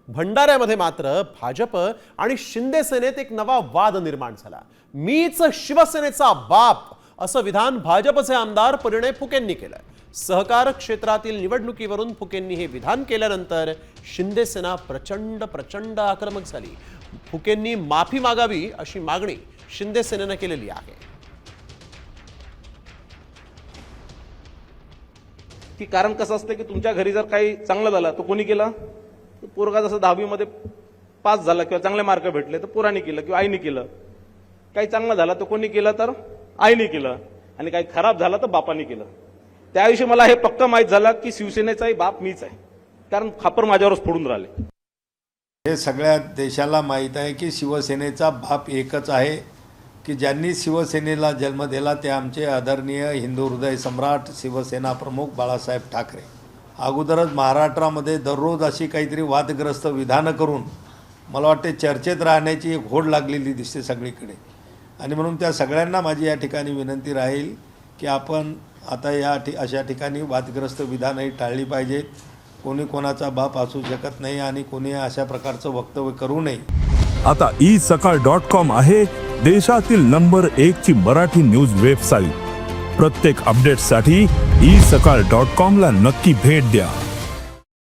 भंडाऱ्यामध्ये मात्र भाजप आणि शिंदे सेनेत एक नवा वाद निर्माण झाला। मीच शिवसेनेचा बाप असं विधान भाजपचे आमदार परिणय फुकेंनी केलं। सहकार क्षेत्रातील निवडणुकीवरून फुकेंनी हे विधान केल्यानंतर शिंदे सेना प्रचंड आक्रमक झाली। फुकेंनी माफी मागावी अशी मागणी शिंदे सेनेनं केलेली आहे। की कारण कसं असतं की तुमच्या घरी जर काही चांगलं झालं तर कोणी केलं? पोरगा जसं 10वी मध्ये पास झाला किंवा चांगले मार्क भेटले तर पोराने केलं किंवा आईने केलं। काही चांगलं झालं तर कोणी केलं? तर आईने केलं। आणि काही खराब झालं तर बापाने केलं। त्याविषयी मला हे पक्का माहीत झालं की शिवसेनेचाही बाप मीच आहे, कारण खापर माझ्यावरच फोडून राहिले। हे सगळ्या देशाला माहीत आहे की शिवसेनेचा बाप एकच आहे की ज्यांनी शिवसेनेला जन्म दिला ते आमचे आदरणीय हिंदू हृदय सम्राट शिवसेना प्रमुख बाळासाहेब ठाकरे। अगोदरच महाराष्ट्रामध्ये दररोज अशी काहीतरी वादग्रस्त विधानं करून मला वाटते चर्चेत राहण्याची एक होड लागलेली दिसते सगळीकडे। आणि म्हणून त्या सगळ्यांना माझी या ठिकाणी विनंती राहील की आपण आता अशा ठिकाणी वादग्रस्त विधानही टाळली पाहिजेत। कोणी कोणाचा बाप असू शकत नाही आणि कोणी अशा प्रकारचं वक्तव्य करू नये। आता isakal.com आहे देशातील नंबर 1 ची मराठी न्यूज वेबसाईट। प्रत्येक अपडेटसाठी isakal.com ला नक्की भेट द्या।